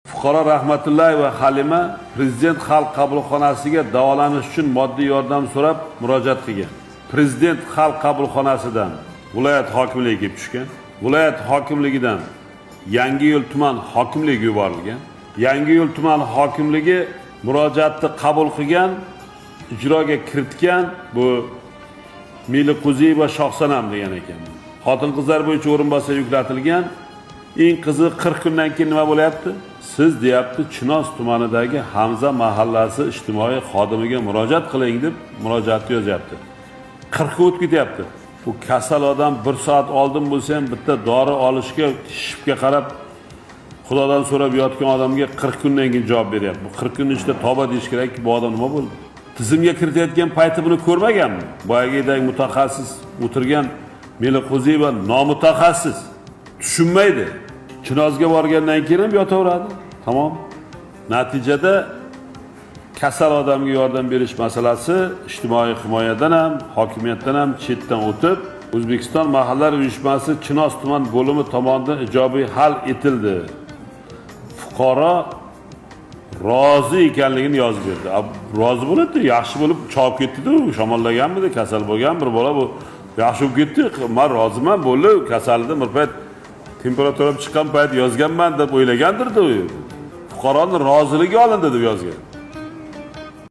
Fuqaro Rahmatullayev va Halima Prezident xalq qabulxonasiga davolanish uchun moddiy yordam so'rab murojaat qilgan. Prezident xalq qabulxonasidan viloyat hokimligiga kelib tushgan. Viloyat hokimligidan Yangiyo'l tuman hokimligiga yuborilgan. Yangiyo'l tuman hokimligi murojaatni qabul qilgan, ijroga kiritgan bu Meliqo'ziyeva Shohsanam degan ekan. Xotin-qizlar bo'yicha o'rinbosar yuklatilgan. Eng qizi 40 kundan keyin nima bo'lyapti? Siz deyapti, Chinoz tumanidagi Hamza mahallasi ijtimoiy xodimiga murojaat qiling deb murojaatni yozyapti. 40 o'tib ketyapti. Bu kasal odam 1 soat oldin bo'lsa ham bitta dori olishga, shifga qarab Xudodan so'rab yotgan odamga 40 kundan keyin javob beryapti. Bu 40 kun ichida tavba deyish kerakki, bu odam nima bo'ldi? Tizimga kiritayotgan payti buni ko'rmaganmi? Boyagidagi mutaxassis o'tirgan Meliqo'ziyeva nomutaxassis, tushunmaydi. Chinozga borgandan keyin ham yotaveradi. Tamom. Natijada kasal odamga yordam berish masalasi ijtimoiy himoyadan ham, hokimiyatdan ham chetdan o'tib, O'zbekiston mahallar uyushmasi Chinoz tuman bo'limi tomonidan ijobiy hal etildi. Fuqaro rozi ekanligini yozib berdi. Rozi bo'ladi, yaxshi bo'lib chopib ketdi-da, shamollaganmidi, kasal bo'lgan bir bola bu yaxshi bo'lib ketdi. Men roziman, bo'ldi, kasalida bir payt temperatura chiqqan payt yozganman deb o'ylagandir-da u. Fuqaroning roziligi olindi deb yozgan.